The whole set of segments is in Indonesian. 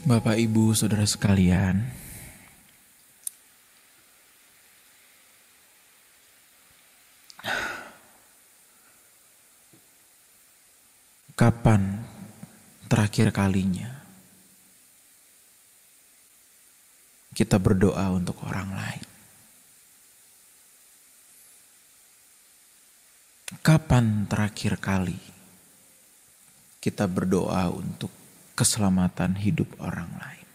Bapak, Ibu, Saudara sekalian, kapan terakhir kalinya kita berdoa untuk orang lain? Kapan terakhir kali kita berdoa untuk keselamatan hidup orang lain?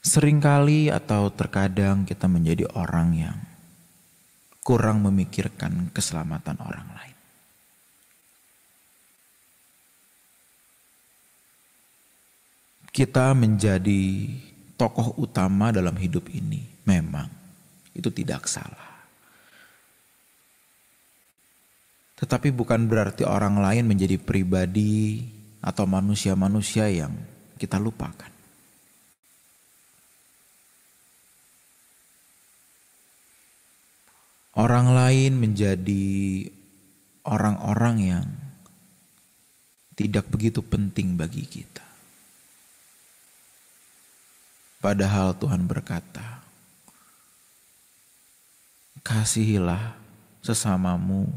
Seringkali atau terkadang kita menjadi orang yang kurang memikirkan keselamatan orang lain. Kita menjadi tokoh utama dalam hidup ini, memang itu tidak salah. Tetapi bukan berarti orang lain menjadi pribadi atau manusia-manusia yang kita lupakan. Orang lain menjadi orang-orang yang tidak begitu penting bagi kita. Padahal Tuhan berkata, kasihilah sesamamu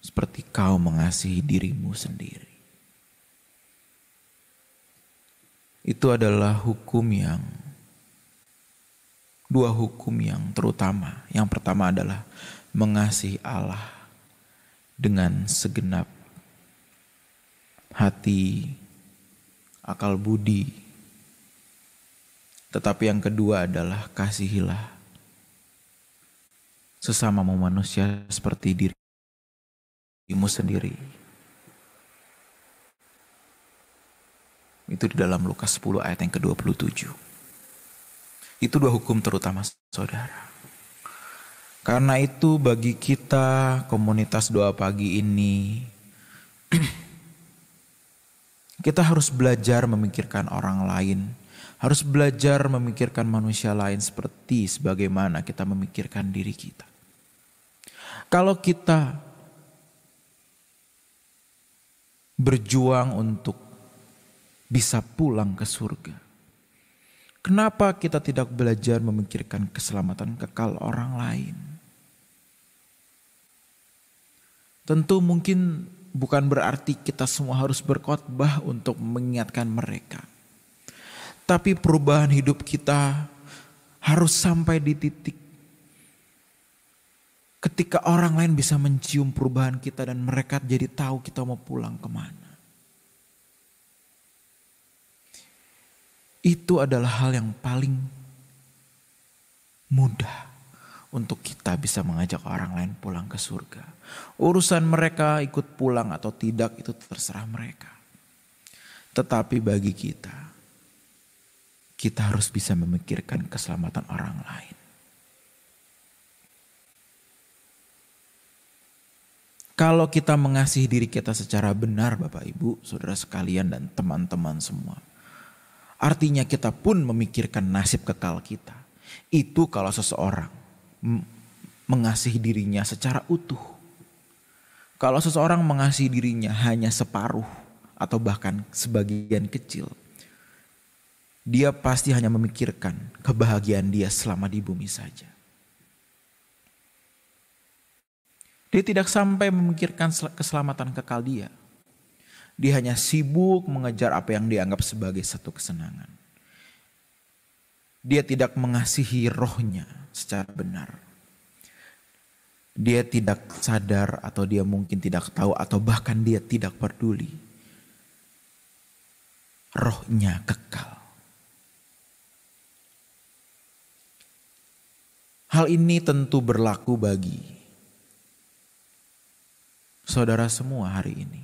seperti kau mengasihi dirimu sendiri. Itu adalah dua hukum yang terutama. Yang pertama adalah mengasihi Allah dengan segenap hati, akal budi. Tetapi yang kedua adalah kasihilah sesamamu manusia seperti dirimu sendiri. Itu di dalam Lukas 10 ayat yang ke-27. Itu dua hukum terutama, saudara. Karena itu bagi kita komunitas doa pagi ini, kita harus belajar memikirkan orang lain. Harus belajar memikirkan manusia lain seperti sebagaimana kita memikirkan diri kita. Kalau kita berjuang untuk bisa pulang ke surga, kenapa kita tidak belajar memikirkan keselamatan kekal orang lain? Tentu mungkin bukan berarti kita semua harus berkhotbah untuk mengingatkan mereka. Tapi perubahan hidup kita harus sampai di titik ketika orang lain bisa mencium perubahan kita dan mereka jadi tahu kita mau pulang kemana. Itu adalah hal yang paling mudah untuk kita bisa mengajak orang lain pulang ke surga. Urusan mereka ikut pulang atau tidak itu terserah mereka. Tetapi bagi kita harus bisa memikirkan keselamatan orang lain. Kalau kita mengasihi diri kita secara benar, Bapak, Ibu, Saudara sekalian dan teman-teman semua, artinya kita pun memikirkan nasib kekal kita. Itu kalau seseorang mengasihi dirinya secara utuh. Kalau seseorang mengasihi dirinya hanya separuh atau bahkan sebagian kecil, dia pasti hanya memikirkan kebahagiaan dia selama di bumi saja. Dia tidak sampai memikirkan keselamatan kekal dia. Dia hanya sibuk mengejar apa yang dianggap sebagai satu kesenangan. Dia tidak mengasihi rohnya secara benar. Dia tidak sadar atau dia mungkin tidak tahu atau bahkan dia tidak peduli. Rohnya kekal. Hal ini tentu berlaku bagi saudara semua hari ini.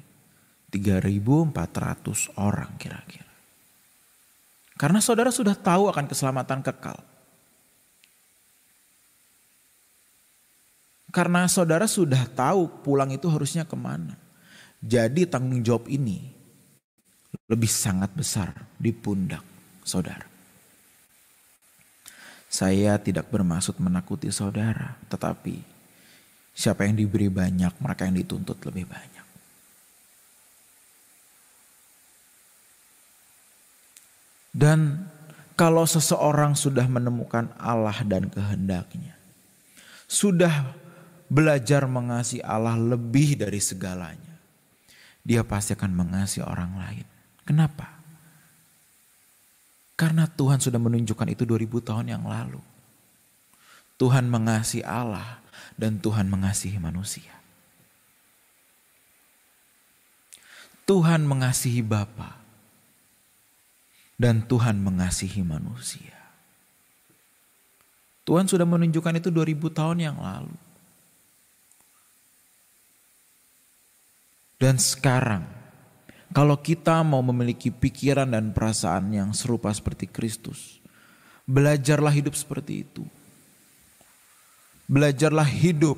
3.400 orang kira-kira. Karena saudara sudah tahu akan keselamatan kekal. Karena saudara sudah tahu pulang itu harusnya kemana. Jadi tanggung jawab ini lebih sangat besar di pundak saudara. Saya tidak bermaksud menakuti saudara, tetapi siapa yang diberi banyak, maka yang dituntut lebih banyak. Dan kalau seseorang sudah menemukan Allah dan kehendaknya, sudah belajar mengasihi Allah lebih dari segalanya, dia pasti akan mengasihi orang lain. Kenapa? Karena Tuhan sudah menunjukkan itu 2000 tahun yang lalu. Tuhan mengasihi Allah dan Tuhan mengasihi manusia. Tuhan mengasihi Bapa dan Tuhan mengasihi manusia. Tuhan sudah menunjukkan itu 2000 tahun yang lalu. Dan sekarang, kalau kita mau memiliki pikiran dan perasaan yang serupa seperti Kristus, belajarlah hidup seperti itu. Belajarlah hidup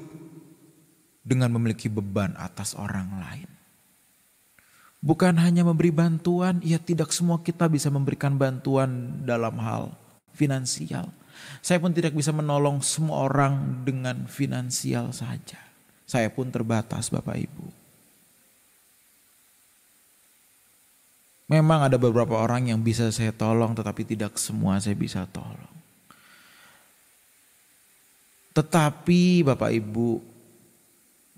dengan memiliki beban atas orang lain. Bukan hanya memberi bantuan, ya tidak semua kita bisa memberikan bantuan dalam hal finansial. Saya pun tidak bisa menolong semua orang dengan finansial saja. Saya pun terbatas, Bapak Ibu. Memang ada beberapa orang yang bisa saya tolong, tetapi tidak semua saya bisa tolong. Tetapi Bapak Ibu,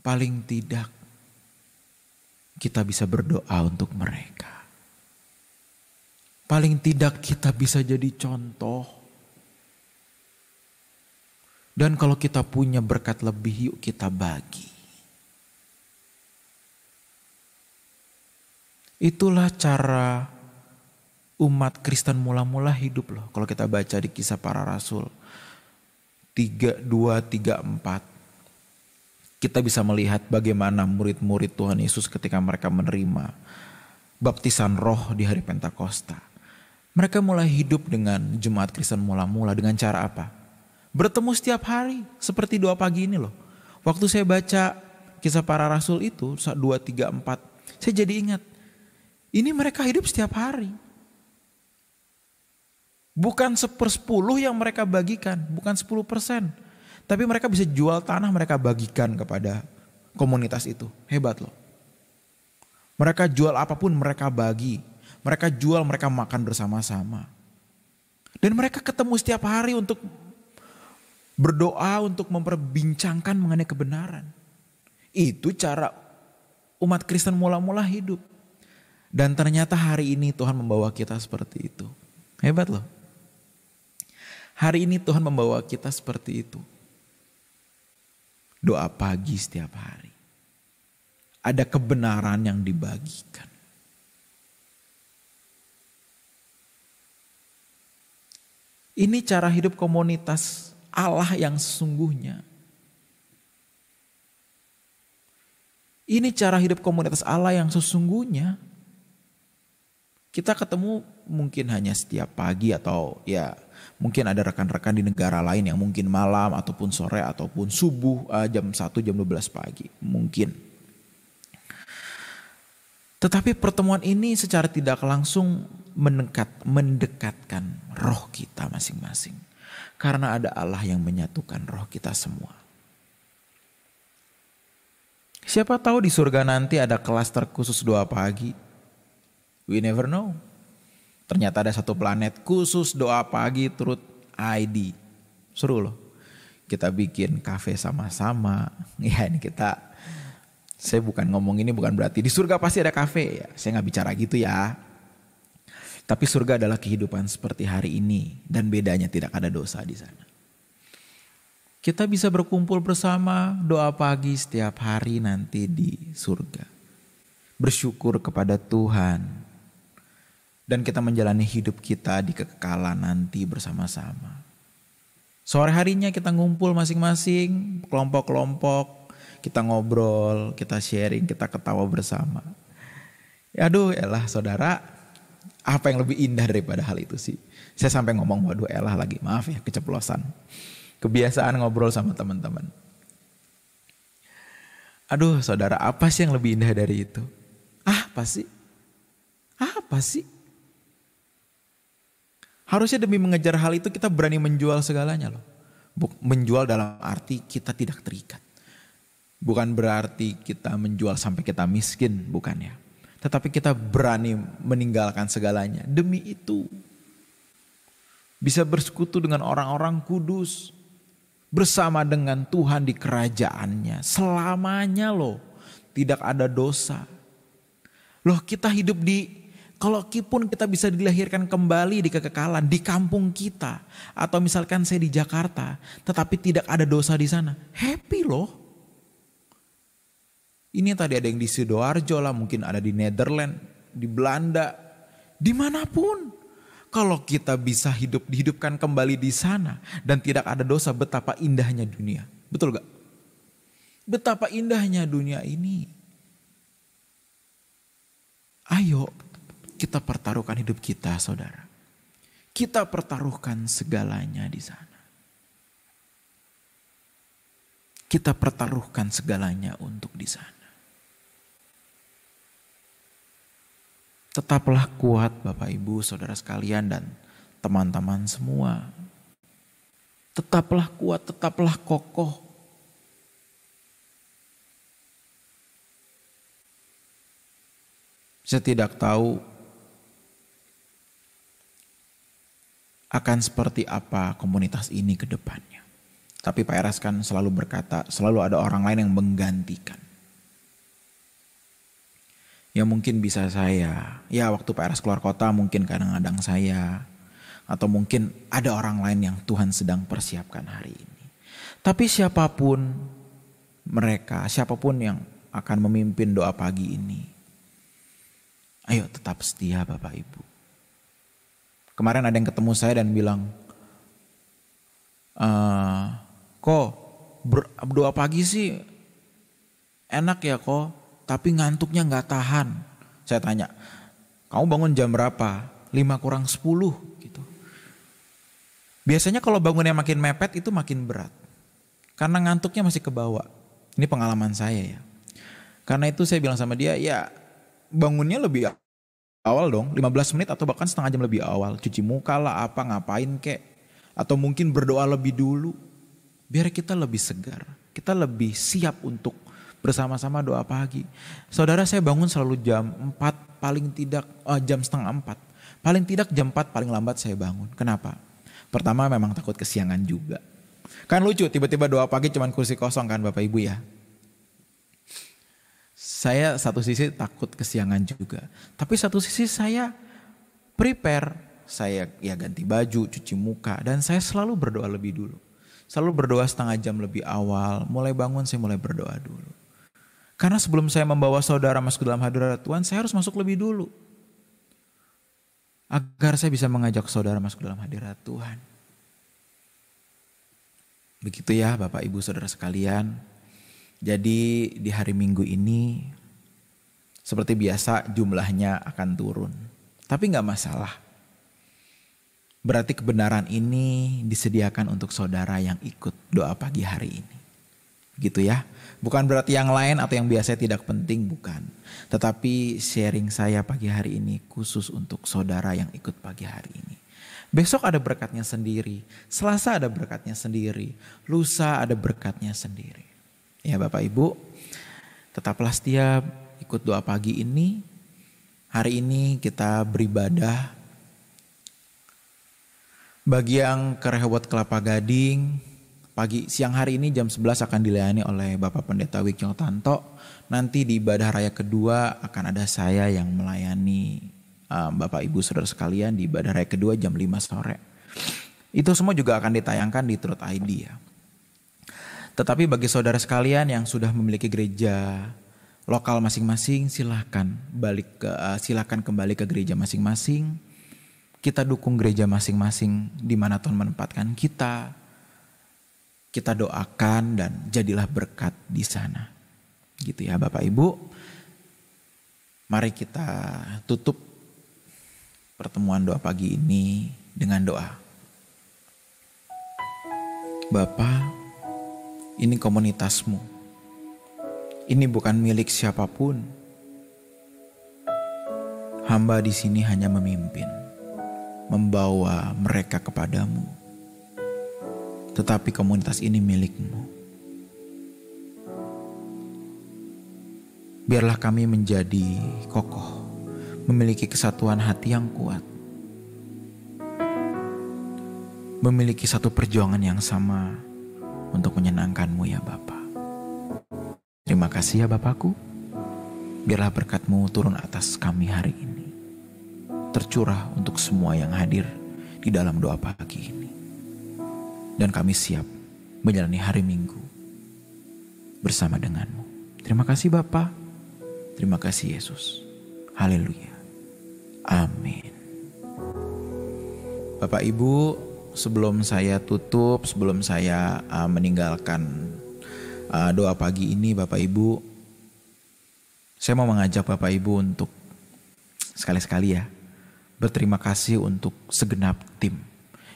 paling tidak kita bisa berdoa untuk mereka. Paling tidak kita bisa jadi contoh. Dan kalau kita punya berkat lebih, yuk kita bagi. Itulah cara umat Kristen mula-mula hidup loh. Kalau kita baca di Kisah Para Rasul 2, 3, 4. Kita bisa melihat bagaimana murid-murid Tuhan Yesus ketika mereka menerima baptisan roh di hari Pentakosta. Mereka mulai hidup dengan jemaat Kristen mula-mula dengan cara apa? Bertemu setiap hari seperti doa pagi ini loh. Waktu saya baca Kisah Para Rasul itu 2, 3, 4. Saya jadi ingat. Ini mereka hidup setiap hari. Bukan 1/10 yang mereka bagikan. Bukan 10%. Tapi mereka bisa jual tanah, mereka bagikan kepada komunitas itu. Hebat loh. Mereka jual apapun mereka bagi. Mereka jual, mereka makan bersama-sama. Dan mereka ketemu setiap hari untuk berdoa, untuk memperbincangkan mengenai kebenaran. Itu cara umat Kristen mula-mula hidup. Dan ternyata hari ini Tuhan membawa kita seperti itu. Hebat loh. Hari ini Tuhan membawa kita seperti itu. Doa pagi setiap hari. Ada kebenaran yang dibagikan. Ini cara hidup komunitas Allah yang sesungguhnya. Ini cara hidup komunitas Allah yang sesungguhnya. Kita ketemu mungkin hanya setiap pagi atau ya mungkin ada rekan-rekan di negara lain yang mungkin malam ataupun sore ataupun subuh jam 1 jam 12 pagi mungkin. Tetapi pertemuan ini secara tidak langsung mendekatkan roh kita masing-masing. Karena ada Allah yang menyatukan roh kita semua. Siapa tahu di surga nanti ada kelas terkhusus doa pagi. We never know. Ternyata ada satu planet khusus doa pagi turut ID. Seru loh. Kita bikin kafe sama-sama. Ya ini saya bukan ngomong ini bukan berarti di surga pasti ada kafe ya. Saya gak bicara gitu ya. Tapi surga adalah kehidupan seperti hari ini. Dan bedanya tidak ada dosa di sana. Kita bisa berkumpul bersama doa pagi setiap hari nanti di surga. Bersyukur kepada Tuhan. Dan kita menjalani hidup kita di kekekalan nanti bersama-sama. Sore harinya kita ngumpul masing-masing, kelompok-kelompok. Kita ngobrol, kita sharing, kita ketawa bersama. Ya aduh elah saudara, apa yang lebih indah daripada hal itu sih? Saya sampai ngomong waduh elah lagi, maaf ya keceplosan. Kebiasaan ngobrol sama teman-teman. Aduh saudara, apa sih yang lebih indah dari itu? Apa sih? Apa sih? Harusnya demi mengejar hal itu kita berani menjual segalanya loh. Menjual dalam arti kita tidak terikat. Bukan berarti kita menjual sampai kita miskin, bukan ya. Tetapi kita berani meninggalkan segalanya demi itu. bisa bersekutu dengan orang-orang kudus, bersama dengan Tuhan di kerajaannya selamanya loh, tidak ada dosa. Loh kita hidup kalau pun kita bisa dilahirkan kembali di kekekalan di kampung kita, atau misalkan saya di Jakarta, tetapi tidak ada dosa di sana, happy loh. Ini tadi ada yang di Sidoarjo lah, mungkin ada di Netherlands, di Belanda, dimanapun. Kalau kita bisa dihidupkan kembali di sana dan tidak ada dosa, betapa indahnya dunia. Betul gak? Betapa indahnya dunia ini. Ayo kita pertaruhkan hidup kita, saudara. Kita pertaruhkan segalanya di sana. Kita pertaruhkan segalanya untuk di sana. Tetaplah kuat Bapak Ibu, saudara sekalian dan teman-teman semua. Tetaplah kuat, tetaplah kokoh. Saya tidak tahu akan seperti apa komunitas ini ke depannya. Tapi Pak Eras kan selalu berkata, selalu ada orang lain yang menggantikan. Ya mungkin bisa saya, ya waktu Pak Eras keluar kota mungkin kadang-kadang saya. Atau mungkin ada orang lain yang Tuhan sedang persiapkan hari ini. Tapi siapapun mereka, siapapun yang akan memimpin doa pagi ini, ayo tetap setia Bapak Ibu. Kemarin ada yang ketemu saya dan bilang, kok doa pagi sih enak ya kok, tapi ngantuknya gak tahan. Saya tanya, kamu bangun jam berapa? 5 kurang 10 gitu. Biasanya kalau bangunnya makin mepet itu makin berat. Karena ngantuknya masih kebawa. Ini pengalaman saya ya. Karena itu saya bilang sama dia, ya bangunnya lebih awal dong, 15 menit atau bahkan setengah jam lebih awal. Cuci muka lah, apa, ngapain kek. Atau mungkin berdoa lebih dulu. Biar kita lebih segar, kita lebih siap untuk bersama-sama doa pagi. Saudara, saya bangun selalu jam 4, paling tidak jam setengah 4. Paling tidak jam 4, paling lambat saya bangun. Kenapa? Pertama memang takut kesiangan juga. Kan lucu, tiba-tiba doa pagi cuman kursi kosong kan Bapak Ibu ya. Saya satu sisi takut kesiangan juga. Tapi satu sisi saya prepare. Saya ya ganti baju, cuci muka. Dan saya selalu berdoa lebih dulu. Selalu berdoa setengah jam lebih awal. Mulai bangun saya mulai berdoa dulu. Karena sebelum saya membawa saudara masuk ke dalam hadirat Tuhan, saya harus masuk lebih dulu. Agar saya bisa mengajak saudara masuk ke dalam hadirat Tuhan. Begitu ya Bapak Ibu Saudara sekalian. Jadi di hari Minggu ini seperti biasa jumlahnya akan turun. Tapi gak masalah. Berarti kebenaran ini disediakan untuk saudara yang ikut doa pagi hari ini. Gitu ya. Bukan berarti yang lain atau yang biasa tidak penting, bukan. Tetapi sharing saya pagi hari ini khusus untuk saudara yang ikut pagi hari ini. Besok ada berkatnya sendiri, Selasa ada berkatnya sendiri, lusa ada berkatnya sendiri. Ya Bapak Ibu, tetaplah setia ikut doa pagi ini. Hari ini kita beribadah. Bagi yang ke Rehoboth Kelapa Gading, siang hari ini jam 11 akan dilayani oleh Bapak Pendeta Wikyo Tanto. Nanti di ibadah raya kedua akan ada saya yang melayani Bapak Ibu Saudara sekalian di ibadah raya kedua jam 5 sore. Itu semua juga akan ditayangkan di Truth ID ya. Tetapi bagi saudara sekalian yang sudah memiliki gereja lokal masing-masing, silakan kembali ke gereja masing-masing. Kita dukung gereja masing-masing di mana Tuhan menempatkan kita. Kita doakan dan jadilah berkat di sana. Gitu ya Bapak Ibu. Mari kita tutup pertemuan doa pagi ini dengan doa. Bapa, ini komunitasmu. Ini bukan milik siapapun. Hamba di sini hanya memimpin, membawa mereka kepadamu. Tetapi komunitas ini milikmu. Biarlah kami menjadi kokoh, memiliki kesatuan hati yang kuat. memiliki satu perjuangan yang sama untuk menyenangkan-Mu ya Bapa. Terima kasih ya Bapakku. Biarlah berkat-Mu turun atas kami hari ini. Tercurah untuk semua yang hadir di dalam doa pagi ini. Dan kami siap menjalani hari Minggu bersama dengan-Mu. Terima kasih Bapa. Terima kasih Yesus. Haleluya. Amin. Bapak Ibu, sebelum saya tutup, sebelum saya meninggalkan doa pagi ini, Bapak Ibu, saya mau mengajak Bapak Ibu untuk sekali-sekali ya berterima kasih untuk segenap tim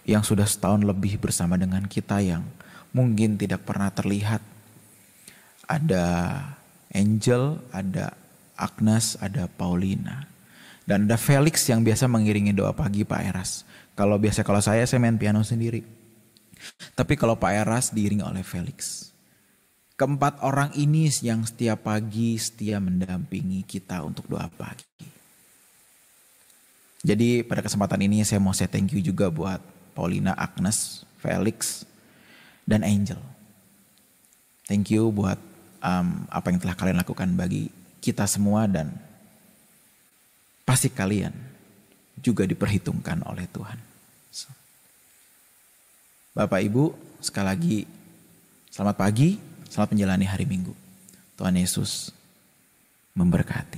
yang sudah setahun lebih bersama dengan kita, yang mungkin tidak pernah terlihat. Ada Angel, ada Agnes, ada Paulina, dan ada Felix yang biasa mengiringi doa pagi Pak Eras. Kalau saya main piano sendiri. Tapi kalau Pak Eras diiringi oleh Felix. Keempat orang ini yang setiap pagi setia mendampingi kita untuk doa pagi. Jadi pada kesempatan ini saya mau say thank you juga buat Paulina, Agnes, Felix, dan Angel. Thank you buat apa yang telah kalian lakukan bagi kita semua, dan pasti kalian juga diperhitungkan oleh Tuhan. Bapak Ibu, sekali lagi selamat pagi. Selamat menjalani hari Minggu. Tuhan Yesus memberkati.